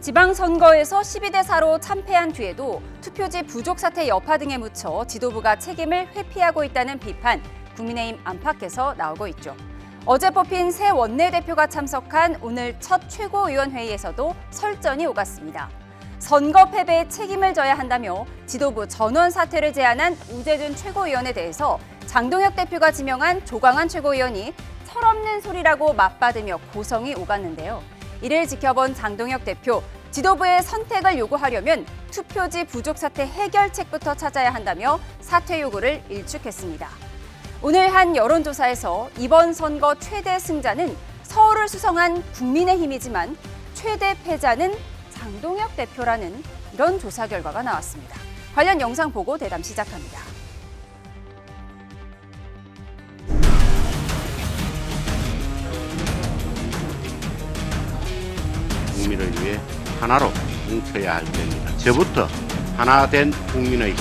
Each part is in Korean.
지방선거에서 12대 4로 참패한 뒤에도 투표지 부족 사태 여파 등에 묻혀 지도부가 책임을 회피하고 있다는 비판, 국민의힘 안팎에서 나오고 있죠. 어제 뽑힌 새 원내대표가 참석한 오늘 첫 최고위원회의에서도 설전이 오갔습니다. 선거 패배에 책임을 져야 한다며 지도부 전원 사퇴를 제안한 우재준 최고위원에 대해서 장동혁 대표가 지명한 조광한 최고위원이 철없는 소리라고 맞받으며 고성이 오갔는데요. 이를 지켜본 장동혁 대표, 지도부의 선택을 요구하려면 투표지 부족 사태 해결책부터 찾아야 한다며 사퇴 요구를 일축했습니다. 오늘 한 여론조사에서 이번 선거 최대 승자는 서울을 수성한 국민의힘이지만 최대 패자는 장동혁 대표라는 이런 조사 결과가 나왔습니다. 관련 영상 보고 대담 시작합니다. 국민을 위해 하나로 뭉쳐야 할 때입니다. 저부터 하나 된 국민의 힘.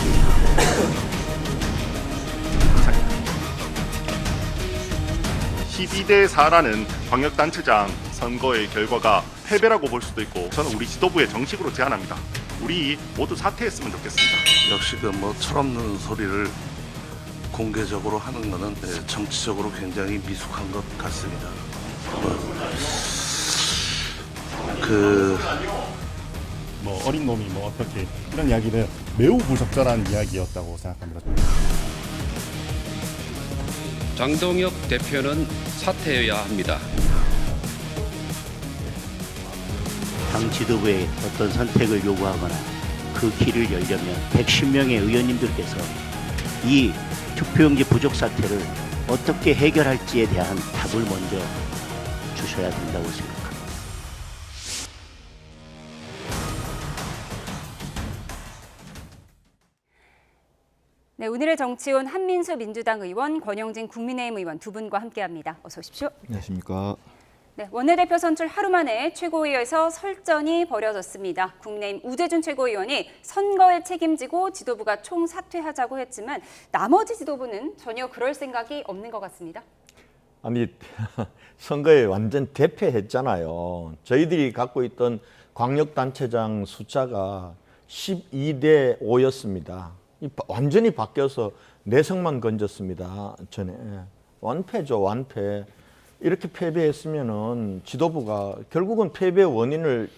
12대 4라는 광역단체장 선거의 결과가 패배라고 볼 수도 있고, 저는 우리 지도부에 정식으로 제안합니다. 우리 모두 사퇴했으면 좋겠습니다. 역시 철없는 소리를 공개적으로 하는 것은 정치적으로 굉장히 미숙한 것 같습니다. 어린 놈이 어떻게 이런 이야기는 매우 부적절한 이야기였다고 생각합니다. 장동혁 대표는 사퇴해야 합니다. 당 지도부에 어떤 선택을 요구하거나 그 길을 열려면 110명의 의원님들께서 이 투표용지 부족 사태를 어떻게 해결할지에 대한 답을 먼저 주셔야 된다고 생각합니다. 네, 오늘의 정치온 한민수 민주당 의원, 권영진 국민의힘 의원 두 분과 함께합니다. 어서 오십시오. 안녕하십니까. 네, 원내대표 선출 하루 만에 최고위에서 설전이 벌어졌습니다. 국민의힘 우재준 최고위원이 선거에 책임지고 지도부가 총사퇴하자고 했지만 나머지 지도부는 전혀 그럴 생각이 없는 것 같습니다. 아니 선거에 완전 대패했잖아요. 저희들이 갖고 있던 광역단체장 숫자가 12대 5였습니다. 완전히 바뀌어서 내성만 건졌습니다. 전에 완패죠, 완패. 이렇게 패배했으면은 지도부가 결국은 패배 원인을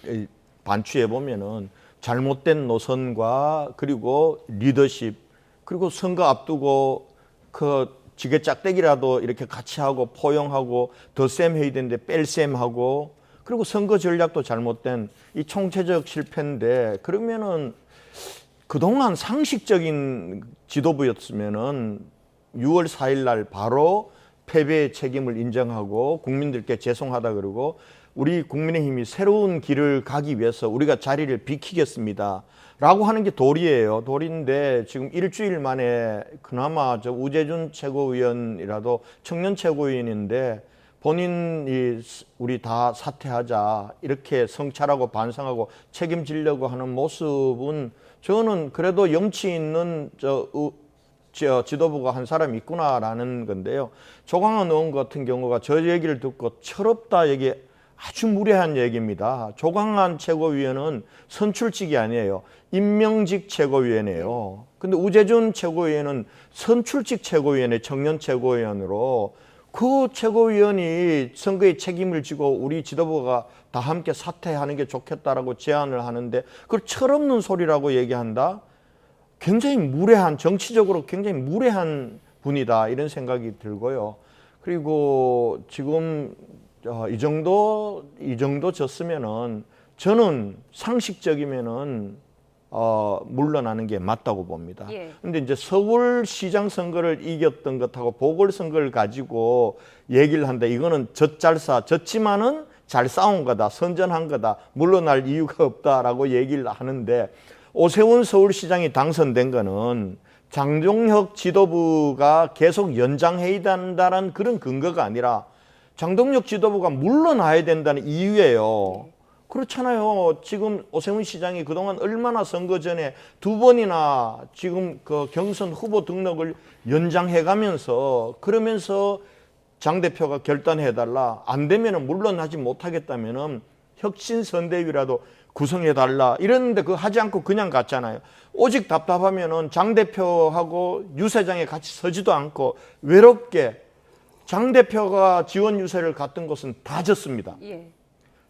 반추해 보면은 잘못된 노선과 그리고 리더십, 그리고 선거 앞두고 그 지게짝대기라도 이렇게 같이 하고 포용하고 더 셈 해야 되는데 뺄셈 하고, 그리고 선거 전략도 잘못된 이 총체적 실패인데, 그러면은 그동안 상식적인 지도부였으면은 6월 4일 날 바로 패배의 책임을 인정하고 국민들께 죄송하다 그러고, 우리 국민의힘이 새로운 길을 가기 위해서 우리가 자리를 비키겠습니다 라고 하는 게 도리예요. 도리인데 지금 일주일 만에 그나마 저 우재준 최고위원이라도 청년 최고위원인데 본인이 우리 다 사퇴하자 이렇게 성찰하고 반성하고 책임지려고 하는 모습은 저는 그래도 염치 있는 지도부가 한 사람이 있구나라는 건데요. 조광한 의원 같은 경우가 저 얘기를 듣고 철없다 얘기, 아주 무례한 얘기입니다. 조광한 최고위원은 선출직이 아니에요. 임명직 최고위원이에요. 근데 우재준 최고위원은 선출직 최고위원의 청년 최고위원으로, 그 최고위원이 선거에 책임을 지고 우리 지도부가 다 함께 사퇴하는 게 좋겠다라고 제안을 하는데 그걸 철없는 소리라고 얘기한다? 굉장히 무례한, 정치적으로 굉장히 무례한 분이다 이런 생각이 들고요. 그리고 지금 이 정도 졌으면은 저는 상식적이면은 물러나는 게 맞다고 봅니다. 근데 이제 서울시장 선거를 이겼던 것하고 보궐선거를 가지고 얘기를 한다. 이거는 졌지만은 잘 싸운 거다, 선전한 거다, 물러날 이유가 없다라고 얘기를 하는데, 오세훈 서울시장이 당선된 거는 장동혁 지도부가 계속 연장해야 된다는 그런 근거가 아니라 장동혁 지도부가 물러나야 된다는 이유예요. 그렇잖아요. 지금 오세훈 시장이 그동안 얼마나 선거 전에 2번이나 지금 그 경선 후보 등록을 연장해 가면서, 그러면서 장 대표가 결단해달라, 안 되면은 물러나지 못하겠다면은 혁신선대위라도 구성해달라 이랬는데 그거 하지 않고 그냥 갔잖아요. 오직 답답하면은 장 대표하고 유세장에 같이 서지도 않고 외롭게 장 대표가 지원 유세를 갔던 곳은 다 졌습니다. 예.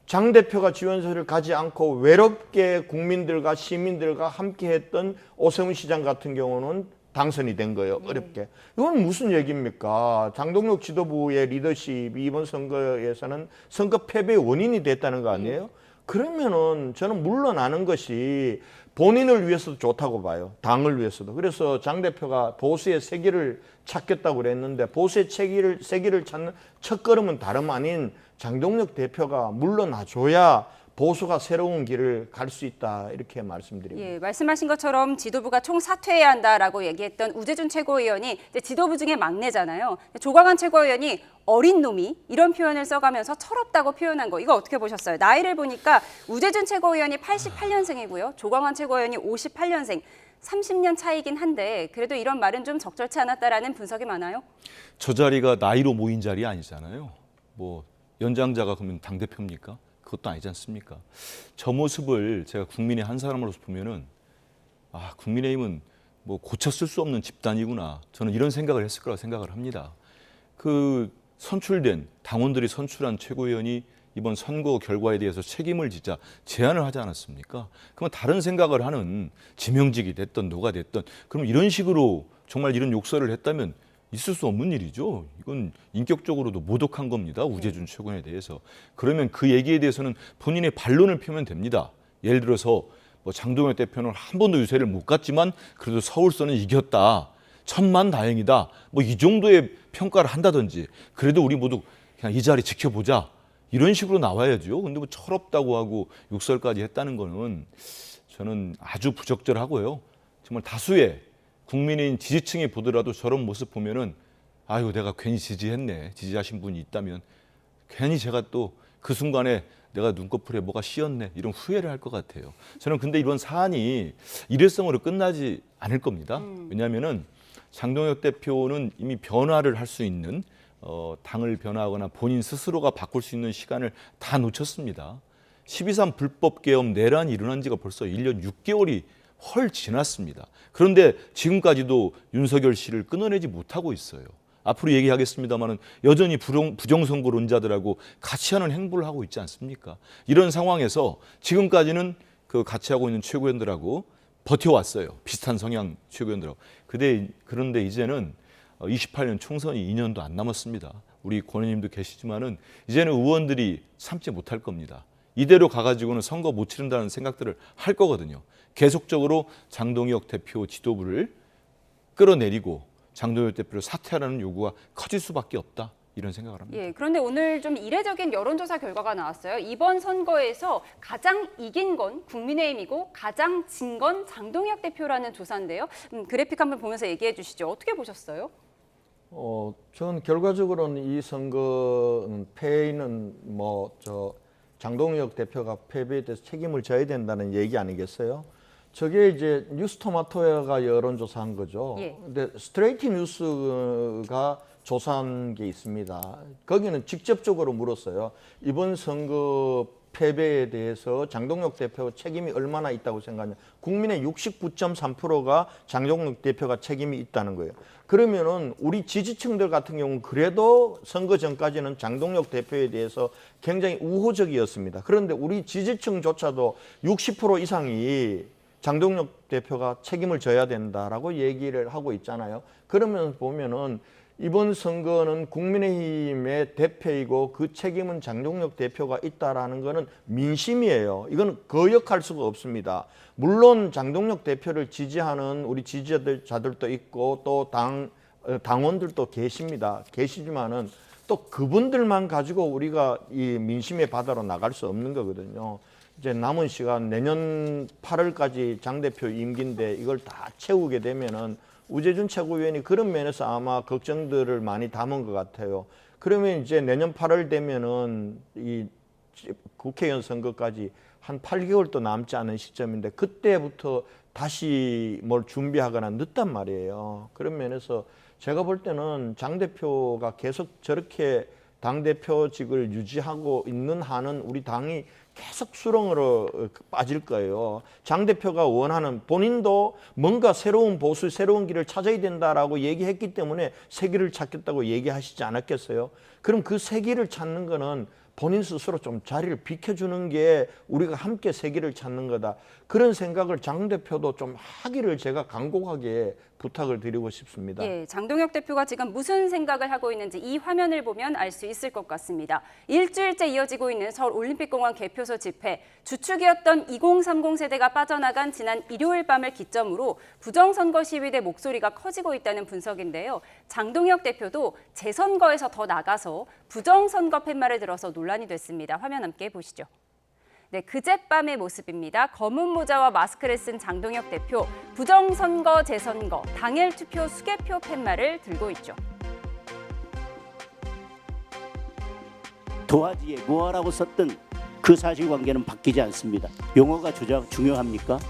장 대표가 지원서를 가지 않고 외롭게 국민들과 시민들과 함께했던 오세훈 시장 같은 경우는 당선이 된 거예요. 어렵게. 이건 무슨 얘기입니까? 장동혁 지도부의 리더십이 이번 선거에서는 선거 패배의 원인이 됐다는 거 아니에요? 그러면은 저는 물러나는 것이 본인을 위해서도 좋다고 봐요. 당을 위해서도. 그래서 장 대표가 보수의 세기를 찾겠다고 그랬는데 보수의 세기를 찾는 첫걸음은 다름 아닌 장동혁 대표가 물러나줘야 보수가 새로운 길을 갈 수 있다 이렇게 말씀드립니다. 예, 말씀하신 것처럼 지도부가 총사퇴해야 한다라고 얘기했던 우재준 최고위원이 이제 지도부 중에 막내잖아요. 조광환 최고위원이 어린 놈이 이런 표현을 써가면서 철없다고 표현한 거 이거 어떻게 보셨어요? 나이를 보니까 우재준 최고위원이 88년생이고요. 조광환 최고위원이 58년생. 30년 차이긴 한데 그래도 이런 말은 좀 적절치 않았다라는 분석이 많아요. 저 자리가 나이로 모인 자리 아니잖아요. 뭐 연장자가 그러면 당대표입니까? 그것도 아니지 않습니까? 저 모습을 제가 국민의 한 사람으로서 보면은 아, 국민의힘은 뭐 고쳤을 수 없는 집단이구나. 저는 이런 생각을 했을 거라고 생각을 합니다. 그 선출된 당원들이 선출한 최고위원이 이번 선거 결과에 대해서 책임을 지자 제안을 하지 않았습니까? 그러면 다른 생각을 하는 지명직이 됐든 누가 됐든 그럼 이런 식으로 정말 이런 욕설을 했다면 있을 수 없는 일이죠. 이건 인격적으로도 모독한 겁니다. 우재준 최고위원에 대해서. 그러면 그 얘기에 대해서는 본인의 반론을 펴면 됩니다. 예를 들어서 뭐 장동혁 대표는 한 번도 유세를 못 갔지만 그래도 서울서는 이겼다. 천만다행이다. 뭐 이 정도의 평가를 한다든지 그래도 우리 모두 그냥 이 자리 지켜보자. 이런 식으로 나와야죠. 근데 뭐 철없다고 하고 욕설까지 했다는 거는 저는 아주 부적절하고요. 정말 다수의 국민의힘 지지층이 보더라도 저런 모습 보면은 아유 내가 괜히 지지했네. 지지하신 분이 있다면 괜히 제가 또 그 순간에 내가 눈꺼풀에 뭐가 씌었네 이런 후회를 할 것 같아요. 저는 근데 이런 사안이 일회성으로 끝나지 않을 겁니다. 왜냐하면은 장동혁 대표는 이미 변화를 할 수 있는 당을 변화하거나 본인 스스로가 바꿀 수 있는 시간을 다 놓쳤습니다. 12.3 불법 계엄 내란이 일어난 지가 벌써 1년 6개월이 헐 지났습니다. 그런데 지금까지도 윤석열 씨를 끊어내지 못하고 있어요. 앞으로 얘기하겠습니다마는 여전히 부정선거론자들하고 같이 하는 행보를 하고 있지 않습니까? 이런 상황에서 지금까지는 그 같이 하고 있는 최고위원들하고 버텨왔어요. 비슷한 성향 최고위원들하고. 그런데 이제는 28년 총선이 2년도 안 남았습니다. 우리 권의님도 계시지만은 이제는 의원들이 참지 못할 겁니다. 이대로 가가지고는 선거 못 치른다는 생각들을 할 거거든요. 계속적으로 장동혁 대표 지도부를 끌어내리고 장동혁 대표를 사퇴하라는 요구가 커질 수밖에 없다. 이런 생각을 합니다. 예, 그런데 오늘 좀 이례적인 여론조사 결과가 나왔어요. 이번 선거에서 가장 이긴 건 국민의힘이고 가장 진 건 장동혁 대표라는 조사인데요. 그래픽 한번 보면서 얘기해 주시죠. 어떻게 보셨어요? 저는 결과적으로는 이 선거 패는 장동혁 대표가 패배에 대해서 책임을 져야 된다는 얘기 아니겠어요? 저게 이제 뉴스토마토가 여론조사한 거죠. 예. 근데 스트레이트 뉴스가 조사한 게 있습니다. 거기는 직접적으로 물었어요. 이번 선거 패배에 대해서 장동혁 대표 책임이 얼마나 있다고 생각하냐. 국민의 69.3%가 장동혁 대표가 책임이 있다는 거예요. 그러면은 우리 지지층들 같은 경우는 그래도 선거 전까지는 장동혁 대표에 대해서 굉장히 우호적이었습니다. 그런데 우리 지지층조차도 60% 이상이 장동혁 대표가 책임을 져야 된다라고 얘기를 하고 있잖아요. 그러면 보면은 이번 선거는 국민의힘의 대표이고 그 책임은 장동혁 대표가 있다라는 것은 민심이에요. 이건 거역할 수가 없습니다. 물론 장동혁 대표를 지지하는 우리 지지자들도 있고 또 당원들도 계십니다. 계시지만은 또 그분들만 가지고 우리가 이 민심의 바다로 나갈 수 없는 거거든요. 이제 남은 시간 내년 8월까지 장 대표 임기인데 이걸 다 채우게 되면은 우재준 최고위원이 그런 면에서 아마 걱정들을 많이 담은 것 같아요. 그러면 이제 내년 8월 되면은 이 국회의원 선거까지 한 8개월도 남지 않은 시점인데 그때부터 다시 뭘 준비하거나 늦단 말이에요. 그런 면에서 제가 볼 때는 장 대표가 계속 저렇게 당대표직을 유지하고 있는 한은 우리 당이 계속 수렁으로 빠질 거예요. 장 대표가 원하는, 본인도 뭔가 새로운 보수, 새로운 길을 찾아야 된다라고 얘기했기 때문에 새 길을 찾겠다고 얘기하시지 않았겠어요? 그럼 그 새 길을 찾는 거는 본인 스스로 좀 자리를 비켜주는 게 우리가 함께 새 길을 찾는 거다. 그런 생각을 장 대표도 좀 하기를 제가 간곡하게 부탁을 드리고 싶습니다. 예, 장동혁 대표가 지금 무슨 생각을 하고 있는지 이 화면을 보면 알 수 있을 것 같습니다. 일주일째 이어지고 있는 서울 올림픽공원 개표소 집회, 주축이었던 2030 세대가 빠져나간 지난 일요일 밤을 기점으로 부정선거 시위대 목소리가 커지고 있다는 분석인데요. 장동혁 대표도 재선거에서 더 나가서 부정선거 팻말을 들어서 논란이 됐습니다. 화면 함께 보시죠. 네, 그젯밤의 모습입니다. 검은 모자와 마스크를 쓴 장동혁 대표, 부정선거, 재선거, 당일 투표 수개표 팻말을 들고 있죠. 도화지에 무화라고 썼던 그 사실관계는 바뀌지 않습니다. 용어가 중요합니까?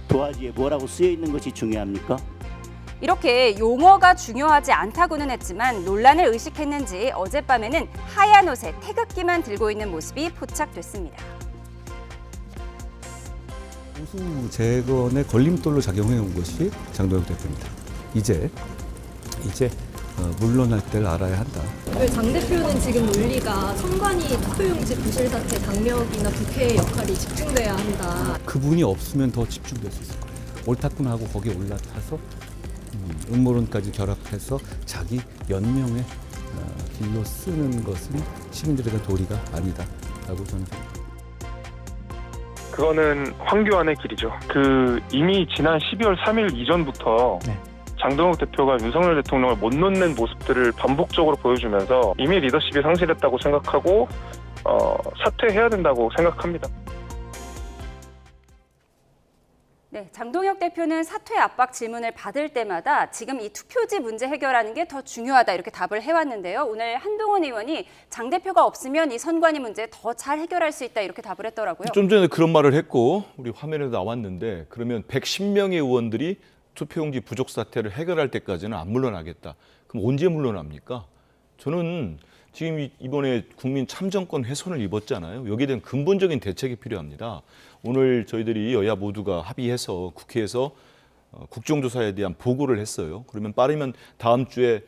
도화지에 뭐라고 쓰여 있는 것이 중요합니까? 이렇게 용어가 중요하지 않다고는 했지만 논란을 의식했는지 어젯밤에는 하얀 옷에 태극기만 들고 있는 모습이 포착됐습니다. 보수 재건의 걸림돌로 작용해온 것이 장동혁 대표입니다. 이제 물러날 때를 알아야 한다. 장 대표는 지금 논리가 선관위 투표용지 부실 사태 당력이나 국회의 역할이 집중돼야 한다. 그분이 없으면 더 집중될 수 있을 거예요. 옳다구나 하고 거기에 올라타서 음모론까지 결합해서 자기 연명의 길로 쓰는 것은 시민들에게 도리가 아니다라고 저는 생각합니다. 그거는 황교안의 길이죠. 이미 지난 12월 3일 이전부터 장동혁 대표가 윤석열 대통령을 못 놓는 모습들을 반복적으로 보여주면서 이미 리더십이 상실했다고 생각하고 사퇴해야 된다고 생각합니다. 네, 장동혁 대표는 사퇴 압박 질문을 받을 때마다 지금 이 투표지 문제 해결하는 게 더 중요하다 이렇게 답을 해왔는데요. 오늘 한동훈 의원이 장 대표가 없으면 이 선관위 문제 더 잘 해결할 수 있다 이렇게 답을 했더라고요. 좀 전에 그런 말을 했고 우리 화면에도 나왔는데 그러면 110명의 의원들이 투표용지 부족 사태를 해결할 때까지는 안 물러나겠다. 그럼 언제 물러납니까? 저는 지금 이번에 국민 참정권 훼손을 입었잖아요. 여기에 대한 근본적인 대책이 필요합니다. 오늘 저희들이 여야 모두가 합의해서 국회에서 국정조사에 대한 보고를 했어요. 그러면 빠르면 다음 주에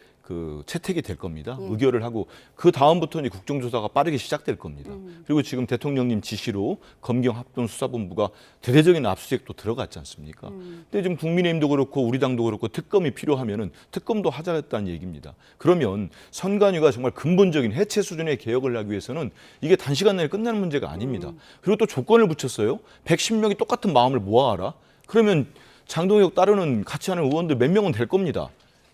채택이 될 겁니다. 의결을 하고 그 다음부터는 국정조사가 빠르게 시작될 겁니다. 그리고 지금 대통령님 지시로 검경합동수사본부가 대대적인 압수수색도 들어갔지 않습니까? 근데 지금 국민의힘도 그렇고 우리 당도 그렇고 특검이 필요하면은 특검도 하자겠다는 얘기입니다. 그러면 선관위가 정말 근본적인 해체 수준의 개혁을 하기 위해서는 이게 단시간 내에 끝나는 문제가 아닙니다. 그리고 또 조건을 붙였어요. 110명이 똑같은 마음을 모아라. 그러면 장동혁 따르는 같이 하는 의원들 몇 명은 될 겁니다.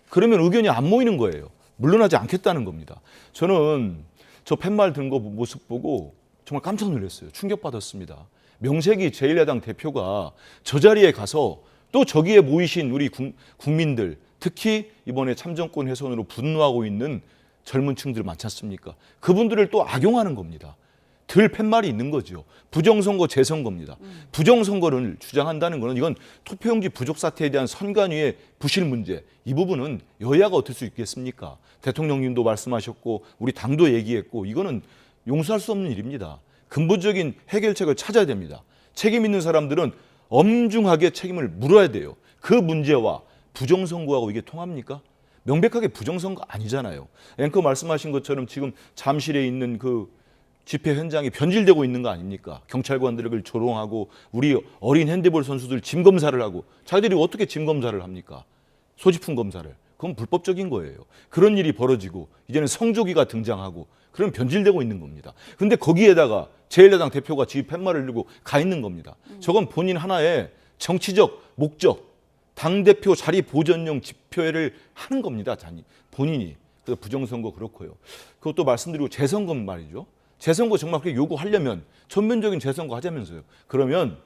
그러면 의견이 안 모이는 거예요. 물러나지 않겠다는 겁니다. 저는 저 팻말 든 거 모습 보고 정말 깜짝 놀랐어요. 충격받았습니다. 명색이 제1야당 대표가 저 자리에 가서 또 저기에 모이신 우리 국민들, 특히 이번에 참정권 훼손으로 분노하고 있는 젊은 층들 많지 않습니까? 그분들을 또 악용하는 겁니다. 들 팻말이 있는 거죠. 부정선거, 재선거입니다. 부정선거를 주장한다는 것은 이건 투표용지 부족 사태에 대한 선관위의 부실 문제, 이 부분은 여야가 어떨 수 있겠습니까? 대통령님도 말씀하셨고 우리 당도 얘기했고 이거는 용서할 수 없는 일입니다. 근본적인 해결책을 찾아야 됩니다. 책임 있는 사람들은 엄중하게 책임을 물어야 돼요. 그 문제와 부정선거하고 이게 통합니까? 명백하게 부정선거 아니잖아요. 앵커 말씀하신 것처럼 지금 잠실에 있는 집회 현장이 변질되고 있는 거 아닙니까? 경찰관들을 조롱하고 우리 어린 핸드볼 선수들 짐 검사를 하고 자기들이 어떻게 짐 검사를 합니까? 소지품 검사를. 그건 불법적인 거예요. 그런 일이 벌어지고 이제는 성조기가 등장하고 그럼 변질되고 있는 겁니다. 그런데 거기에다가 제1야당 대표가 지 팻말을 들고 가 있는 겁니다. 저건 본인 하나의 정치적 목적, 당대표 자리 보전용 집회를 하는 겁니다. 본인이. 그래서 부정선거 그렇고요. 그것도 말씀드리고 재선거 말이죠. 재선거 정말 그렇게 요구하려면 전면적인 재선거 하자면서요. 그러면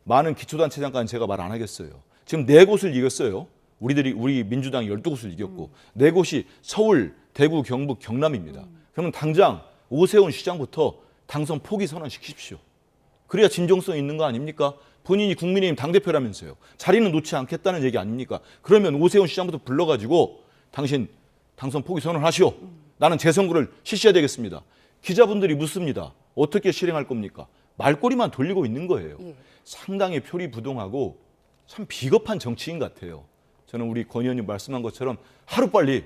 많은 기초단체장까지는 제가 말 안 하겠어요. 지금 4곳을 이겼어요. 우리 민주당이 12곳을 이겼고 4곳이 서울, 대구, 경북, 경남입니다. 그러면 당장 오세훈 시장부터 당선 포기 선언시키십시오. 그래야 진정성 있는 거 아닙니까? 본인이 국민의힘 당대표라면서요. 자리는 놓지 않겠다는 얘기 아닙니까? 그러면 오세훈 시장부터 불러가지고 당신 당선 포기 선언하시오. 나는 재선거를 실시해야 되겠습니다. 기자분들이 묻습니다. 어떻게 실행할 겁니까? 말꼬리만 돌리고 있는 거예요. 상당히 표리부동하고 참 비겁한 정치인 같아요. 저는 우리 권 의원님 말씀한 것처럼 하루빨리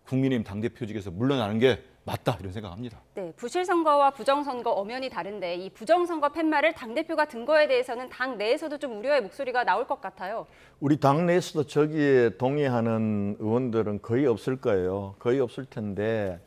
국민의힘 당대표직에서 물러나는 게 맞다 이런 생각합니다. 네, 부실선거와 부정선거 엄연히 다른데 이 부정선거 팻말을 당대표가 든 거에 대해서는 당 내에서도 좀 우려의 목소리가 나올 것 같아요. 우리 당 내에서도 저기에 동의하는 의원들은 거의 없을 거예요. 거의 없을 텐데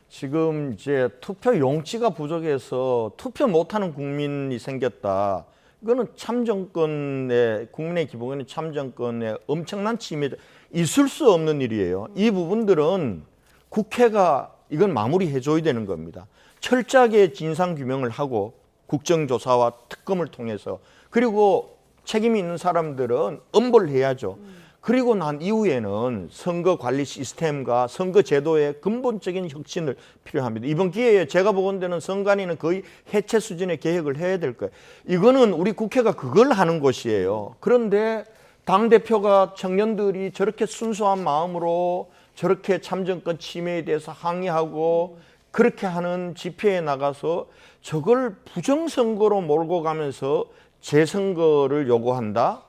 지금 이제 투표 용지가 부족해서 투표 못하는 국민이 생겼다. 이거는 참정권의 국민의 기본권의 참정권에 엄청난 침해, 있을 수 없는 일이에요. 이 부분들은 국회가 이건 마무리해줘야 되는 겁니다. 철저하게 진상규명을 하고 국정조사와 특검을 통해서 그리고 책임이 있는 사람들은 엄벌해야죠. 그리고 난 이후에는 선거 관리 시스템과 선거 제도의 근본적인 혁신을 필요합니다. 이번 기회에 제가 보건대는 선관위는 거의 해체 수준의 개혁을 해야 될 거예요. 이거는 우리 국회가 그걸 하는 곳이에요. 그런데 당대표가 청년들이 저렇게 순수한 마음으로 저렇게 참정권 침해에 대해서 항의하고 그렇게 하는 집회에 나가서 저걸 부정선거로 몰고 가면서 재선거를 요구한다?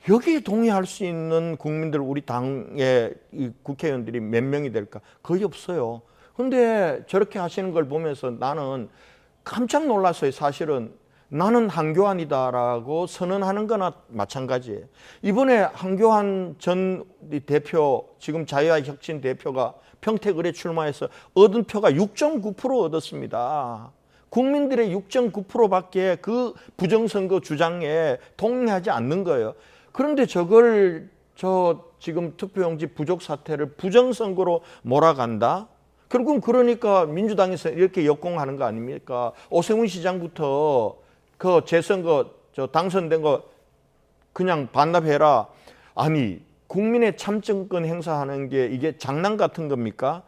여기에 동의할 수 있는 국민들 우리 당의 이 국회의원들이 몇 명이 될까? 거의 없어요. 근데 저렇게 하시는 걸 보면서 나는 깜짝 놀랐어요. 사실은 나는 한교안이다라고 선언하는 거나 마찬가지예요. 이번에 한교안 전 대표, 지금 자유와혁신 대표가 평택을에 출마해서 얻은 표가 6.9% 얻었습니다. 국민들의 6.9%밖에 그 부정선거 주장에 동의하지 않는 거예요. 그런데 저걸 지금 투표용지 부족 사태를 부정선거로 몰아간다? 결국은 그러니까 민주당에서 이렇게 역공하는 거 아닙니까? 오세훈 시장부터 그 재선거 당선된 거 그냥 반납해라. 아니 국민의 참정권 행사하는 게 이게 장난 같은 겁니까?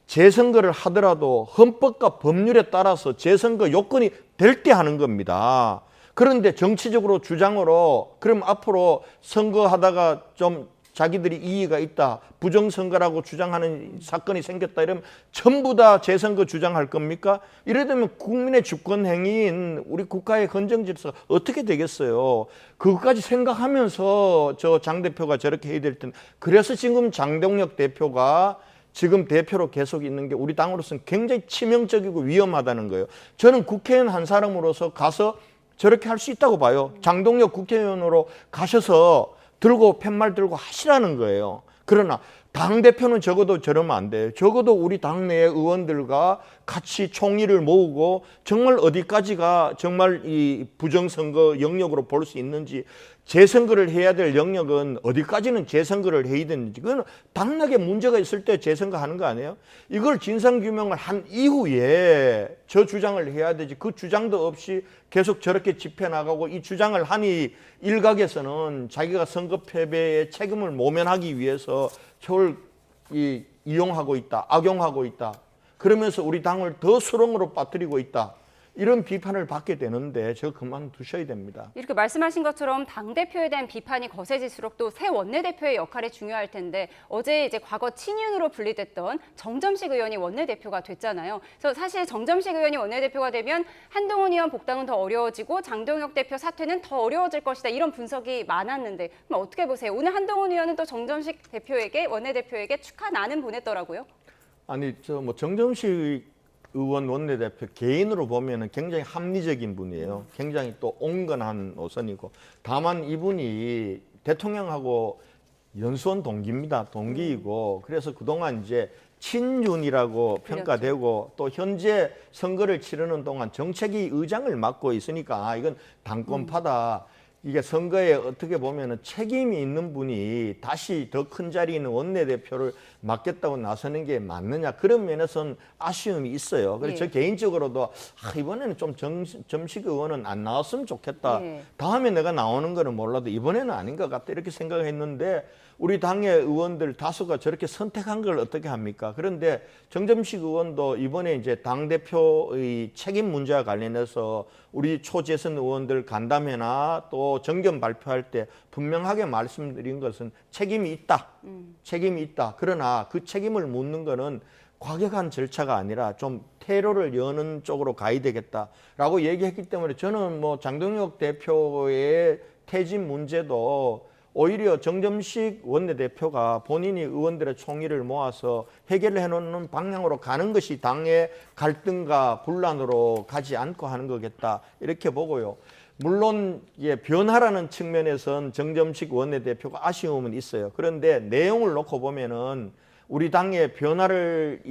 재선거를 하더라도 헌법과 법률에 따라서 재선거 요건이 될 때 하는 겁니다. 그런데 정치적으로 주장으로 그럼 앞으로 선거하다가 좀 자기들이 이의가 있다, 부정선거라고 주장하는 사건이 생겼다 이러면 전부 다 재선거 주장할 겁니까? 이러면 국민의 주권행위인 우리 국가의 헌정질서가 어떻게 되겠어요? 그것까지 생각하면서 저 장 대표가 저렇게 해야 될 텐데 그래서 지금 장동혁 대표가 지금 대표로 계속 있는 게 우리 당으로서는 굉장히 치명적이고 위험하다는 거예요. 저는 국회의원 한 사람으로서 가서 저렇게 할 수 있다고 봐요. 장동혁 국회의원으로 가셔서 들고 팻말 들고 하시라는 거예요. 그러나 당대표는 적어도 저러면 안 돼요. 적어도 우리 당내의 의원들과 같이 총의를 모으고 정말 어디까지가 정말 이 부정선거 영역으로 볼 수 있는지 재선거를 해야 될 영역은 어디까지는 재선거를 해야 되는지 그건 당락에 문제가 있을 때 재선거 하는 거 아니에요? 이걸 진상규명을 한 이후에 저 주장을 해야 되지 그 주장도 없이 계속 저렇게 집회 나가고 이 주장을 하니 일각에서는 자기가 선거 패배의 책임을 모면하기 위해서 저를 이용하고 있다, 악용하고 있다. 그러면서 우리 당을 더 수렁으로 빠뜨리고 있다. 이런 비판을 받게 되는데 저거 그만두셔야 됩니다. 이렇게 말씀하신 것처럼 당대표에 대한 비판이 거세질수록 또 새 원내대표의 역할이 중요할 텐데 어제 이제 과거 친윤으로 분리됐던 정점식 의원이 원내대표가 됐잖아요. 그래서 사실 정점식 의원이 원내대표가 되면 한동훈 의원 복당은 더 어려워지고 장동혁 대표 사퇴는 더 어려워질 것이다. 이런 분석이 많았는데 그럼 어떻게 보세요? 오늘 한동훈 의원은 또 정점식 대표에게 원내대표에게 축하난은 보냈더라고요. 아니 정점식 의원 원내대표 개인으로 보면은 굉장히 합리적인 분이에요. 굉장히 또 온건한 노선이고 다만 이분이 대통령하고 연수원 동기입니다. 동기이고 그래서 그동안 이제 친윤이라고 평가되고 또 현재 선거를 치르는 동안 정책위 의장을 맡고 있으니까 이건 당권파다. 이게 선거에 어떻게 보면은 책임이 있는 분이 다시 더 큰 자리에 있는 원내대표를 맡겠다고 나서는 게 맞느냐 그런 면에서는 아쉬움이 있어요. 그래서 저 개인적으로도 이번에는 좀 점식 의원은 안 나왔으면 좋겠다. 다음에 내가 나오는 거는 몰라도 이번에는 아닌 것 같다 이렇게 생각했는데 우리 당의 의원들 다수가 저렇게 선택한 걸 어떻게 합니까? 그런데 정점식 의원도 이번에 이제 당대표의 책임 문제와 관련해서 우리 초재선 의원들 간담회나 또 정견 발표할 때 분명하게 말씀드린 것은 책임이 있다. 책임이 있다. 그러나 그 책임을 묻는 거는 과격한 절차가 아니라 좀 퇴로를 여는 쪽으로 가야 되겠다라고 얘기했기 때문에 저는 뭐 장동혁 대표의 퇴진 문제도 오히려 정점식 원내대표가 본인이 의원들의 총의를 모아서 해결해 놓는 방향으로 가는 것이 당의 갈등과 분란으로 가지 않고 하는 거겠다 이렇게 보고요. 물론 변화라는 측면에선 정점식 원내대표가 아쉬움은 있어요. 그런데 내용을 놓고 보면은 우리 당의 변화를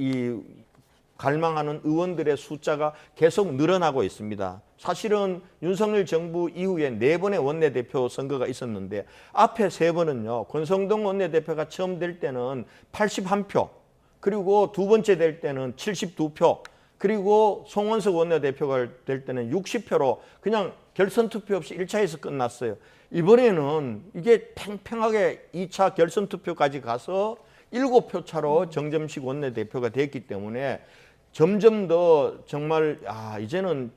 갈망하는 의원들의 숫자가 계속 늘어나고 있습니다. 사실은 윤석열 정부 이후에 4번의 원내대표 선거가 있었는데 앞에 3번은요. 권성동 원내대표가 처음 될 때는 81표, 그리고 두 번째 될 때는 72표, 그리고 송원석 원내대표가 될 때는 60표로 그냥 결선 투표 없이 1차에서 끝났어요. 이번에는 이게 팽팽하게 2차 결선 투표까지 가서 7표 차로 정점식 원내대표가 됐기 때문에 점점 더 정말 이제는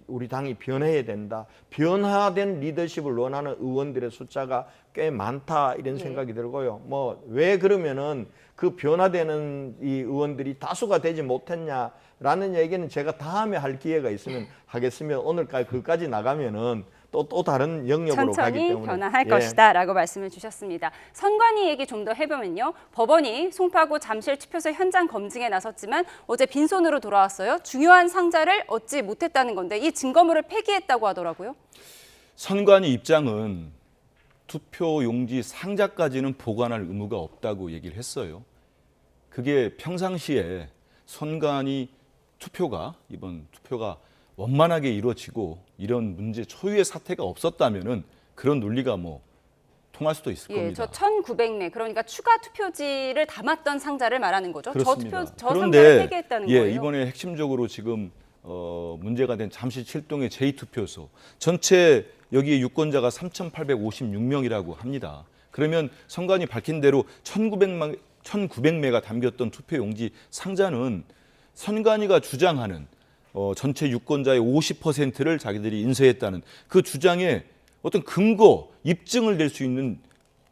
우리 당이 변해야 된다. 변화된 리더십을 원하는 의원들의 숫자가 꽤 많다 이런 생각이 들고요. 뭐 왜 그러면은 그 변화되는 이 의원들이 다수가 되지 못했냐라는 얘기는 제가 다음에 할 기회가 있으면 하겠으면 오늘까지 그까지 나가면은 또 다른 영역으로 가기 때문에 천천히 변화할 것이다라고 말씀을 주셨습니다. 선관위 얘기 좀 더 해보면요. 법원이 송파구 잠실 투표소 현장 검증에 나섰지만 어제 빈손으로 돌아왔어요. 중요한 상자를 얻지 못했다는 건데 이 증거물을 폐기했다고 하더라고요. 선관위 입장은 투표 용지 상자까지는 보관할 의무가 없다고 얘기를 했어요. 그게 평상시에 선관위 이번 투표가 원만하게 이루어지고 이런 문제 초유의 사태가 없었다면은 그런 논리가 뭐 통할 수도 있을 겁니다. 저 1,900매 그러니까 추가 투표지를 담았던 상자를 말하는 거죠. 그렇습니다. 저 상자를 폐기했다는 거예요. 이번에 핵심적으로 지금 문제가 된 잠실 7동의 제2투표소 전체 여기에 유권자가 3,856명이라고 합니다. 그러면 선관위 밝힌 대로 1,900매가 담겼던 투표용지 상자는 선관위가 주장하는 전체 유권자의 50%를 자기들이 인쇄했다는 그 주장에 어떤 근거, 입증을 낼 수 있는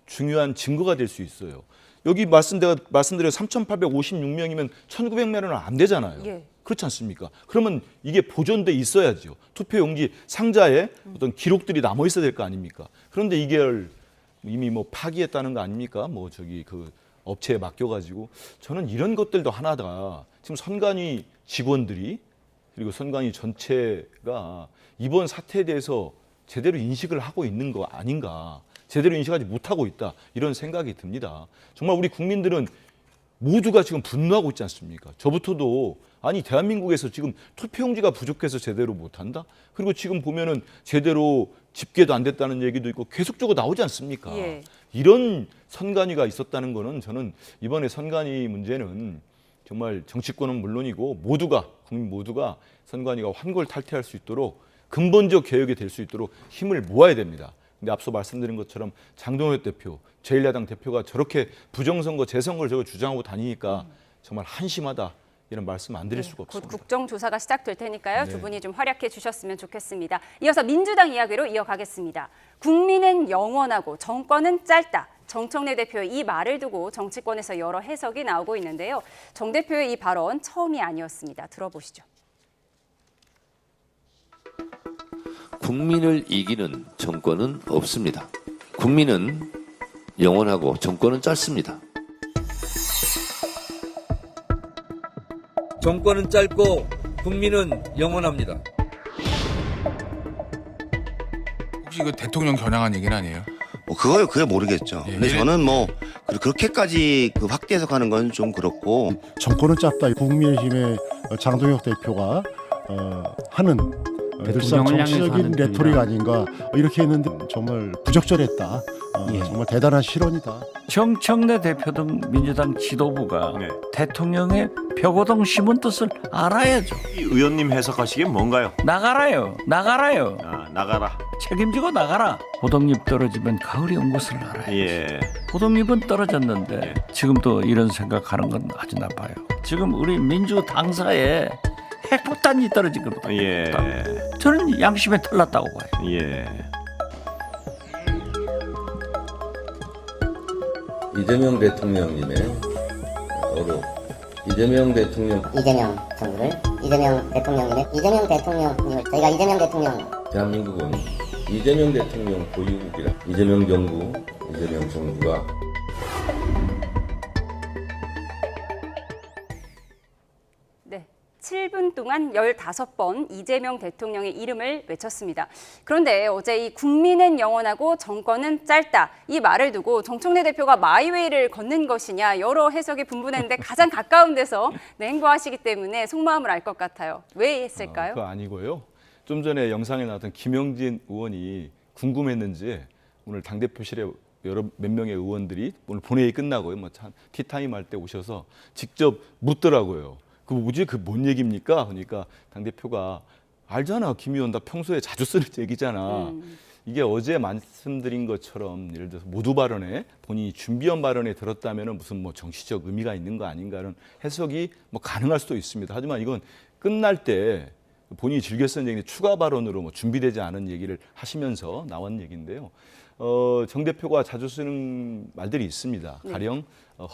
중요한 증거가 될 수 있어요. 여기 말씀드린 3,856명이면 1,900매는 안 되잖아요. 예. 그렇지 않습니까? 그러면 이게 보존돼 있어야죠. 투표용지 상자에 어떤 기록들이 남아 있어야 될 거 아닙니까? 그런데 이걸 이미 뭐 파기했다는 거 아닙니까? 그 업체에 맡겨가지고 저는 이런 것들도 하나다. 지금 선관위 직원들이 그리고 선관위 전체가 이번 사태에 대해서 제대로 인식을 하고 있는 거 아닌가, 제대로 인식하지 못하고 있다 이런 생각이 듭니다. 정말 우리 국민들은 모두가 지금 분노하고 있지 않습니까? 저부터도 아니 대한민국에서 지금 투표용지가 부족해서 제대로 못한다? 그리고 지금 보면은 제대로 집계도 안 됐다는 얘기도 있고 계속적으로 나오지 않습니까? 예. 이런 선관위가 있었다는 거는 저는 이번에 선관위 문제는 정말 정치권은 물론이고 국민 모두가 선관위가 환골탈퇴할 수 있도록 근본적 개혁이 될 수 있도록 힘을 모아야 됩니다. 근데 앞서 말씀드린 것처럼 장동혁 대표, 제1야당 대표가 저렇게 부정선거, 재선거를 저거 주장하고 다니니까 정말 한심하다. 이런 말씀 안 드릴 수가 없습니다. 곧 국정조사가 시작될 테니까요. 네. 두 분이 좀 활약해 주셨으면 좋겠습니다. 이어서 민주당 이야기로 이어가겠습니다. 국민은 영원하고 정권은 짧다. 정청래 대표의 이 말을 두고 정치권에서 여러 해석이 나오고 있는데요. 정 대표의 이 발언 처음이 아니었습니다. 들어보시죠. 국민을 이기는 정권은 없습니다. 국민은 영원하고 정권은 짧습니다. 정권은 짧고 국민은 영원합니다. 혹시 이거 대통령 겨냥한 얘기는 아니에요? 그게 모르겠죠. 근데 저는 그렇게까지 확대 해석하는 건 좀 그렇고. 정권은 짧다. 국민의힘의 장동혁 대표가 하는 늘상 정치적인 레토릭 아닌가 이렇게 했는데 정말 부적절했다. 정말 대단한 실언이다. 정청래 대표 등 민주당 지도부가 대통령의 표고동 심은 뜻을 알아야죠. 의원님 해석하시기엔 뭔가요? 나가라요. 나가라. 책임지고 나가라. 보동잎 떨어지면 가을이 온 것을 알아야지. 보동잎은 떨어졌는데 지금도 이런 생각하는 건 아주 나빠요. 지금 우리 민주 당사에 핵폭탄이 떨어진 겁니다. 저는 양심에 털났다고 봐요. 이재명 대통령님의 어록 이재명 대통령 이재명 정부를 이재명 대통령님을 저희가 이재명 대통령 대한민국은 이재명 대통령 보유국이라 이재명 정부, 이재명 정부가 네, 7분 동안 15번 이재명 대통령의 이름을 외쳤습니다. 그런데 어제 이 국민은 영원하고 정권은 짧다 이 말을 두고 정청래 대표가 마이웨이를 걷는 것이냐 여러 해석이 분분했는데 가장 가까운 데서 행보하시기 때문에 속마음을 알 것 같아요. 왜 했을까요? 그거 아니고요. 좀 전에 영상에 나왔던 김영진 의원이 궁금했는지 오늘 당대표실에 몇 명의 의원들이 오늘 본회의 끝나고요. 티타임 할 때 오셔서 직접 묻더라고요. 그 뭐지? 그 뭔 얘기입니까? 그러니까 당대표가 알잖아. 김 의원 다 평소에 자주 쓰는 얘기잖아. 이게 어제 말씀드린 것처럼 예를 들어서 모두 발언에 본인이 준비한 발언에 들었다면 무슨 뭐 정치적 의미가 있는 거 아닌가라는 해석이 뭐 가능할 수도 있습니다. 하지만 이건 끝날 때 본인이 즐겨 쓰는 얘기인데 추가 발언으로 뭐 준비되지 않은 얘기를 하시면서 나온 얘기인데요. 정 대표가 자주 쓰는 말들이 있습니다. 가령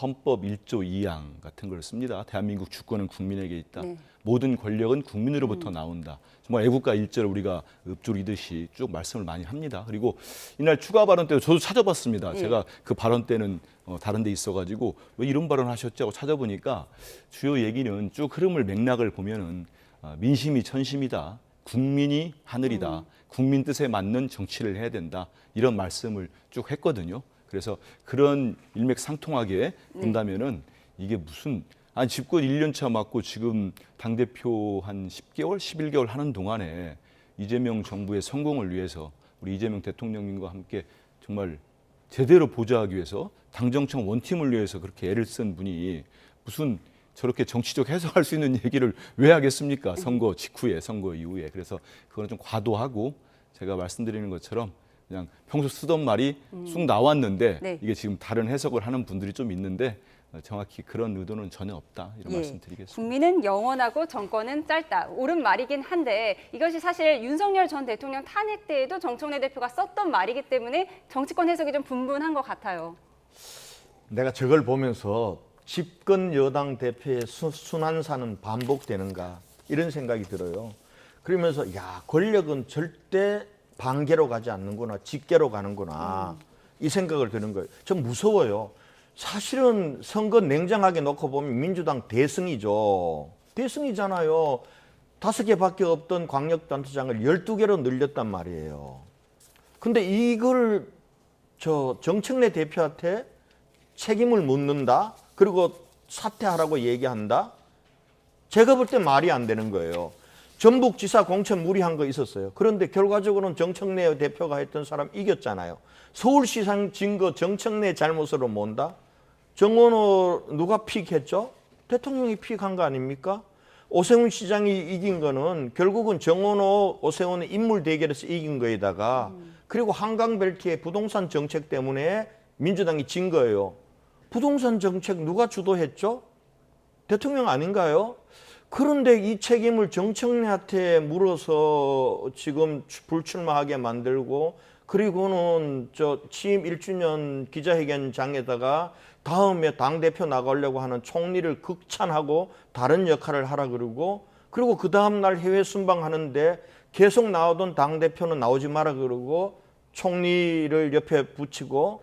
헌법 1조 2항 같은 걸 씁니다. 대한민국 주권은 국민에게 있다. 네. 모든 권력은 국민으로부터 나온다. 정말 애국가 1절을 우리가 읊조리듯이 쭉 말씀을 많이 합니다. 그리고 이날 추가 발언 때 저도 찾아봤습니다. 네. 제가 그 발언 때는 다른 데 있어가지고 왜 이런 발언 하셨지 하고 찾아보니까 주요 얘기는 쭉 흐름을 맥락을 보면은 민심이 천심이다. 국민이 하늘이다. 국민 뜻에 맞는 정치를 해야 된다. 이런 말씀을 쭉 했거든요. 그래서 그런 일맥상통하게 본다면은 이게 무슨 집권 1년차 맞고 지금 당대표 한 10개월, 11개월 하는 동안에 이재명 정부의 성공을 위해서 우리 이재명 대통령님과 함께 정말 제대로 보좌하기 위해서 당정청 원팀을 위해서 그렇게 애를 쓴 분이 무슨 저렇게 정치적 해석할 수 있는 얘기를 왜 하겠습니까? 선거 직후에, 선거 이후에. 그래서 그거는 좀 과도하고 제가 말씀드리는 것처럼 그냥 평소 쓰던 말이 쑥 나왔는데 네. 이게 지금 다른 해석을 하는 분들이 좀 있는데 정확히 그런 의도는 전혀 없다. 이런 말씀드리겠습니다. 국민은 영원하고 정권은 짧다. 옳은 말이긴 한데 이것이 사실 윤석열 전 대통령 탄핵 때에도 정청래 대표가 썼던 말이기 때문에 정치권 해석이 좀 분분한 것 같아요. 내가 저걸 보면서 집권 여당 대표의 순환사는 반복되는가 이런 생각이 들어요. 그러면서 야 권력은 절대 반개로 가지 않는구나, 직개로 가는구나 이 생각을 드는 거예요. 좀 무서워요. 사실은 선거 냉정하게 놓고 보면 민주당 대승이죠. 대승이잖아요. 5개밖에 없던 광역단체장을 12개로 늘렸단 말이에요. 근데 이걸 정청래 대표한테 책임을 묻는다? 그리고 사퇴하라고 얘기한다? 제가 볼 때 말이 안 되는 거예요. 전북지사 공천 무리한 거 있었어요. 그런데 결과적으로는 정청래 대표가 했던 사람 이겼잖아요. 서울시장 증거 정청래 잘못으로 몬다? 정원호 누가 픽했죠? 대통령이 픽한 거 아닙니까? 오세훈 시장이 이긴 거는 결국은 정원호, 오세훈의 인물 대결에서 이긴 거에다가 그리고 한강벨트의 부동산 정책 때문에 민주당이 진 거예요. 부동산 정책 누가 주도했죠? 대통령 아닌가요? 그런데 이 책임을 정청래한테 물어서 지금 불출마하게 만들고 그리고는 취임 1주년 기자회견장에다가 다음에 당대표 나가려고 하는 총리를 극찬하고 다른 역할을 하라 그러고 그리고 그 다음날 해외 순방하는데 계속 나오던 당대표는 나오지 마라 그러고 총리를 옆에 붙이고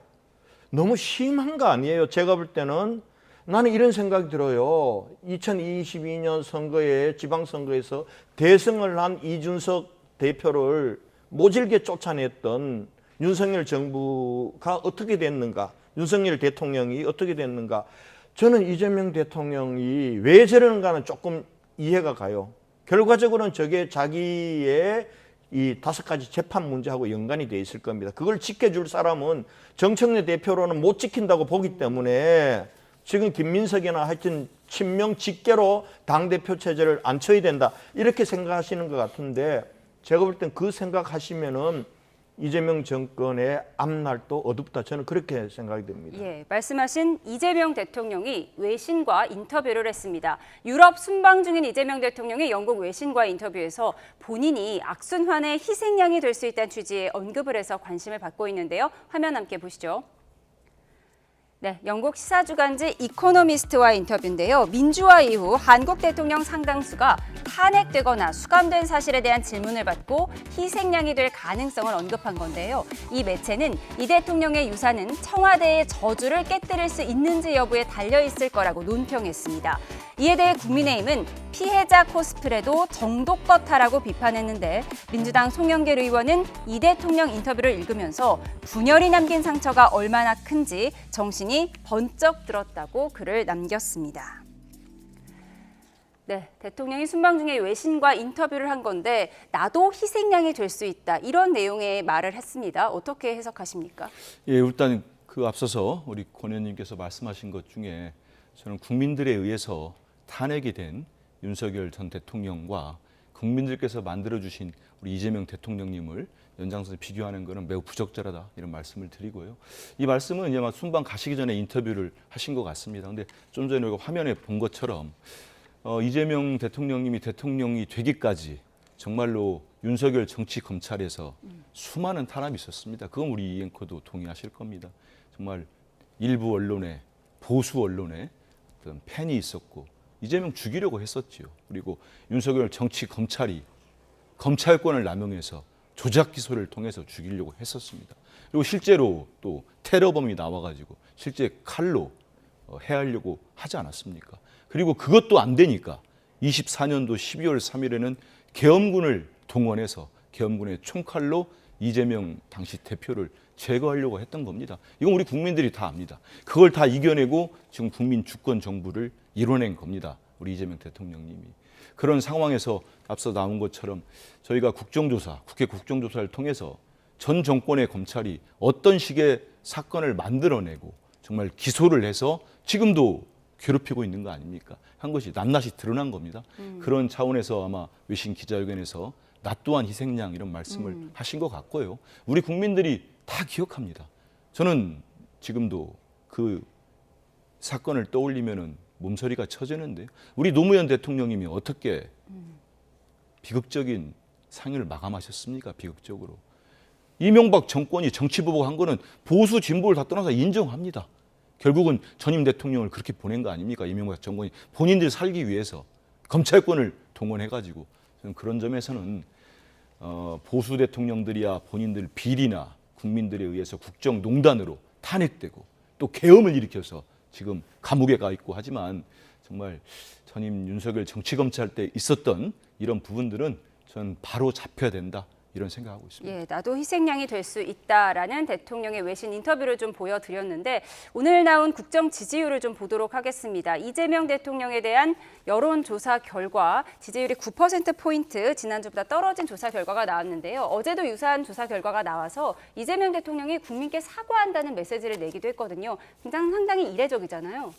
너무 심한 거 아니에요? 제가 볼 때는 나는 이런 생각이 들어요. 2022년 선거에 지방선거에서 대승을 한 이준석 대표를 모질게 쫓아냈던 윤석열 정부가 어떻게 됐는가? 윤석열 대통령이 어떻게 됐는가? 저는 이재명 대통령이 왜 저러는가는 조금 이해가 가요. 결과적으로는 저게 자기의 이 5가지 재판 문제하고 연관이 돼 있을 겁니다. 그걸 지켜줄 사람은 정청래 대표로는 못 지킨다고 보기 때문에 지금 김민석이나 하여튼 친명 직계로 당대표 체제를 앉혀야 된다. 이렇게 생각하시는 것 같은데 제가 볼 땐 그 생각하시면은 이재명 정권의 앞날도 어둡다. 저는 그렇게 생각이 됩니다. 예, 말씀하신 이재명 대통령이 외신과 인터뷰를 했습니다. 유럽 순방 중인 이재명 대통령이 영국 외신과 인터뷰에서 본인이 악순환의 희생양이 될 수 있다는 취지의 언급을 해서 관심을 받고 있는데요. 화면 함께 보시죠. 네, 영국 시사주간지 이코노미스트와 인터뷰인데요. 민주화 이후 한국 대통령 상당수가 탄핵되거나 수감된 사실에 대한 질문을 받고 희생양이 될 가능성을 언급한 건데요. 이 매체는 이 대통령의 유산은 청와대의 저주를 깨뜨릴 수 있는지 여부에 달려있을 거라고 논평했습니다. 이에 대해 국민의힘은 피해자 코스프레도 정도껏하라고 비판했는데 민주당 송영길 의원은 이 대통령 인터뷰를 읽으면서 분열이 남긴 상처가 얼마나 큰지 정신이 번쩍 들었다고 글을 남겼습니다. 네, 대통령이 순방 중에 외신과 인터뷰를 한 건데 나도 희생양이 될 수 있다 이런 내용의 말을 했습니다. 어떻게 해석하십니까? 예, 일단 그 앞서서 우리 권 의원님께서 말씀하신 것 중에 저는 국민들에 의해서 탄핵이 된 윤석열 전 대통령과 국민들께서 만들어주신 우리 이재명 대통령님을 연장선에 비교하는 것은 매우 부적절하다 이런 말씀을 드리고요. 이 말씀은 이제 막 순방 가시기 전에 인터뷰를 하신 것 같습니다. 근데 좀 전에 우리가 화면에 본 것처럼 이재명 대통령님이 대통령이 되기까지 정말로 윤석열 정치검찰에서 수많은 탄압이 있었습니다. 그건 우리 이 앵커도 동의하실 겁니다. 정말 일부 언론에 보수 언론에 어떤 팬이 있었고 이재명 죽이려고 했었지요. 그리고 윤석열 정치검찰이 검찰권을 남용해서 조작 기소를 통해서 죽이려고 했었습니다. 그리고 실제로 또 테러범이 나와가지고 실제 칼로 해하려고 하지 않았습니까? 그리고 그것도 안 되니까 24년도 12월 3일에는 계엄군을 동원해서 계엄군의 총칼로 이재명 당시 대표를 제거하려고 했던 겁니다. 이건 우리 국민들이 다 압니다. 그걸 다 이겨내고 지금 국민 주권 정부를 이뤄낸 겁니다. 우리 이재명 대통령님이. 그런 상황에서 앞서 나온 것처럼 저희가 국정조사, 국회 국정조사를 통해서 전 정권의 검찰이 어떤 식의 사건을 만들어내고 정말 기소를 해서 지금도 괴롭히고 있는 거 아닙니까? 한 것이 낱낱이 드러난 겁니다. 그런 차원에서 아마 외신 기자회견에서 나 또한 희생양 이런 말씀을 하신 것 같고요. 우리 국민들이 다 기억합니다. 저는 지금도 그 사건을 떠올리면은 몸서리가 쳐지는데 우리 노무현 대통령님이 어떻게 비극적인 상을 마감하셨습니까? 비극적으로. 이명박 정권이 정치보복한 거는 보수 진보를 다 떠나서 인정합니다. 결국은 전임 대통령을 그렇게 보낸 거 아닙니까? 이명박 정권이 본인들 살기 위해서 검찰권을 동원해가지고 저는 그런 점에서는 보수 대통령들이야 본인들 비리나 국민들에 의해서 국정농단으로 탄핵되고 또 계엄을 일으켜서 지금 감옥에 가 있고 하지만 정말 전임 윤석열 정치검찰 때 있었던 이런 부분들은 저는 바로 잡혀야 된다. 이런 생각하고 있습니다. 예, 나도 희생양이 될 수 있다라는 대통령의 외신 인터뷰를 좀 보여드렸는데 오늘 나온 국정 지지율을 좀 보도록 하겠습니다. 이재명 대통령에 대한 여론조사 결과 지지율이 9%포인트 지난주보다 떨어진 조사 결과가 나왔는데요. 어제도 유사한 조사 결과가 나와서 이재명 대통령이 국민께 사과한다는 메시지를 내기도 했거든요. 상당히 이례적이잖아요.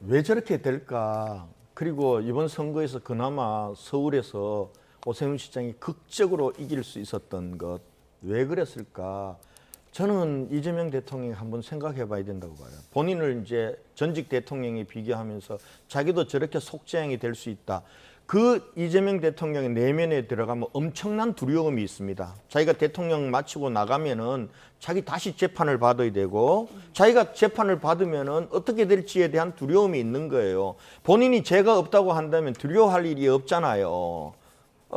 왜 저렇게 될까? 그리고 이번 선거에서 그나마 서울에서 오세훈 시장이 극적으로 이길 수 있었던 것, 왜 그랬을까? 저는 이재명 대통령이 한번 생각해 봐야 된다고 봐요. 본인을 이제 전직 대통령이 비교하면서 자기도 저렇게 속재앙이 될 수 있다. 그 이재명 대통령의 내면에 들어가면 엄청난 두려움이 있습니다. 자기가 대통령 마치고 나가면은 자기 다시 재판을 받아야 되고 자기가 재판을 받으면은 어떻게 될지에 대한 두려움이 있는 거예요. 본인이 죄가 없다고 한다면 두려워할 일이 없잖아요.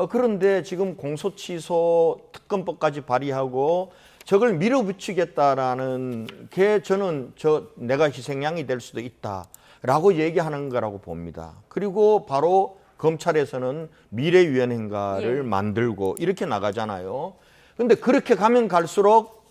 그런데 지금 공소취소 특검법까지 발의하고 저걸 밀어붙이겠다라는 게 저는 내가 희생양이 될 수도 있다라고 얘기하는 거라고 봅니다. 그리고 바로 검찰에서는 미래유연행가를 만들고 이렇게 나가잖아요. 그런데 그렇게 가면 갈수록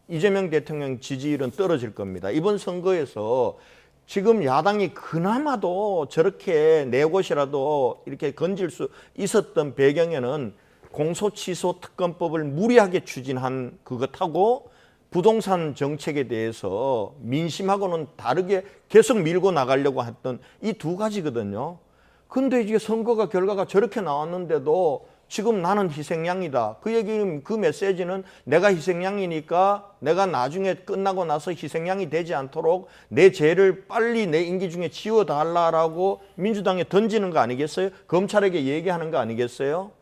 이재명 대통령 지지율은 떨어질 겁니다. 이번 선거에서 지금 야당이 그나마도 저렇게 내 곳이라도 이렇게 건질 수 있었던 배경에는 공소취소 특검법을 무리하게 추진한 그것하고 부동산 정책에 대해서 민심하고는 다르게 계속 밀고 나가려고 했던 이 두 가지거든요. 근데 이게 선거가 결과가 저렇게 나왔는데도 지금 나는 희생양이다. 그 얘기는 그 메시지는 내가 희생양이니까 내가 나중에 끝나고 나서 희생양이 되지 않도록 내 죄를 빨리 내 임기 중에 지워달라고 민주당에 던지는 거 아니겠어요? 검찰에게 얘기하는 거 아니겠어요?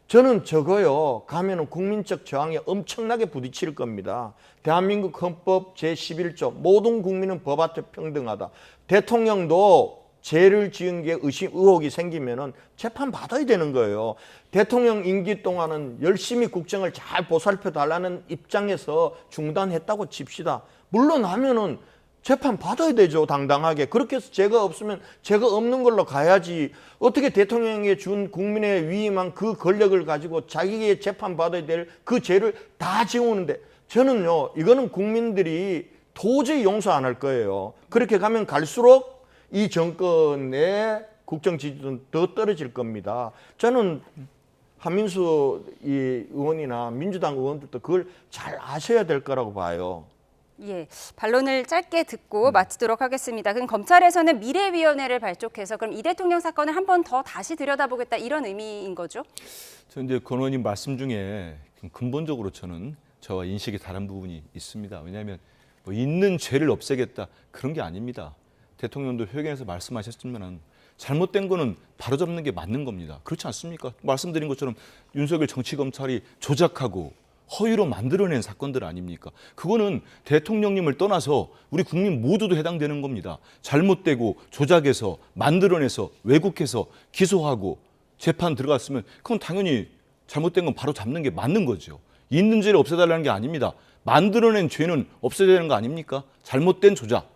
저는 저거요 가면은 국민적 저항에 엄청나게 부딪힐 겁니다. 대한민국 헌법 제11조 모든 국민은 법 앞에 평등하다. 대통령도 죄를 지은 게 의혹이 생기면은 재판 받아야 되는 거예요. 대통령 임기 동안은 열심히 국정을 잘 보살펴 달라는 입장에서 중단했다고 칩시다. 물러나면은 재판 받아야 되죠, 당당하게. 그렇게 해서 죄가 없으면 죄가 없는 걸로 가야지. 어떻게 대통령에게 준 국민의 위임한 그 권력을 가지고 자기에게 재판 받아야 될 그 죄를 다 지우는데, 저는요 이거는 국민들이 도저히 용서 안 할 거예요. 그렇게 가면 갈수록 이 정권의 국정 지지도는 더 떨어질 겁니다. 저는 한민수 이 의원이나 민주당 의원들도 그걸 잘 아셔야 될 거라고 봐요. 예, 반론을 짧게 듣고 마치도록 하겠습니다. 그럼 검찰에서는 미래위원회를 발족해서 그럼 이 대통령 사건을 한 번 더 다시 들여다보겠다 이런 의미인 거죠? 저 이제 권 의원님 말씀 중에 근본적으로 저와 인식이 다른 부분이 있습니다. 왜냐하면 뭐 있는 죄를 없애겠다 그런 게 아닙니다. 대통령도 회견에서 말씀하셨지만 잘못된 거는 바로잡는 게 맞는 겁니다. 그렇지 않습니까? 말씀드린 것처럼 윤석열 정치검찰이 조작하고 허위로 만들어낸 사건들 아닙니까? 그거는 대통령님을 떠나서 우리 국민 모두도 해당되는 겁니다. 잘못되고 조작해서 만들어내서 왜곡해서 기소하고 재판 들어갔으면 그건 당연히 잘못된 건 바로 잡는 게 맞는 거죠. 있는 죄를 없애달라는 게 아닙니다. 만들어낸 죄는 없애야 되는 거 아닙니까? 잘못된 조작,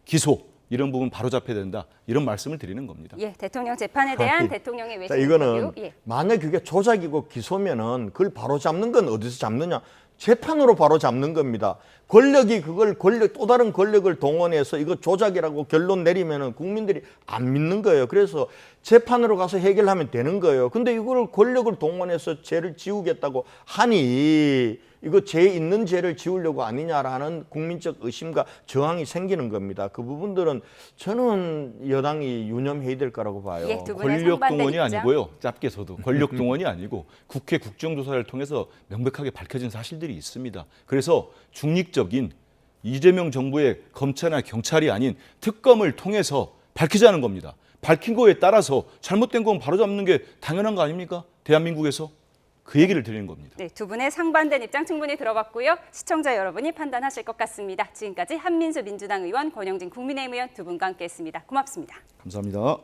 기소 이런 부분 바로 잡혀야 된다. 이런 말씀을 드리는 겁니다. 예, 대통령 재판에 대한 대통령의 외신 이거는 인터뷰. 예. 만약 그게 조작이고 기소면은 그걸 바로 잡는 건 어디서 잡느냐? 재판으로 바로 잡는 겁니다. 권력이 그걸 또 다른 권력을 동원해서 이거 조작이라고 결론 내리면은 국민들이 안 믿는 거예요. 그래서 재판으로 가서 해결하면 되는 거예요. 근데 이걸 권력을 동원해서 죄를 지우겠다고 하니 이거 죄 있는 죄를 지우려고 아니냐라는 국민적 의심과 저항이 생기는 겁니다. 그 부분들은 저는 여당이 유념해야 될 거라고 봐요. 예, 두 분의 권력 상반된 동원이 입장. 아니고요. 짧게서도 권력 동원이 아니고 국회 국정조사를 통해서 명백하게 밝혀진 사실들이 있습니다. 그래서 중립적인 이재명 정부의 검찰이나 경찰이 아닌 특검을 통해서 밝히자는 겁니다. 밝힌 거에 따라서 잘못된 건 바로잡는 게 당연한 거 아닙니까? 대한민국에서. 그 얘기를 드리는 겁니다. 네, 두 분의 상반된 입장 충분히 들어봤고요. 시청자 여러분이 판단하실 것 같습니다. 지금까지 한민수 민주당 의원, 권영진 국민의힘 의원 두 분과 함께했습니다. 고맙습니다. 감사합니다.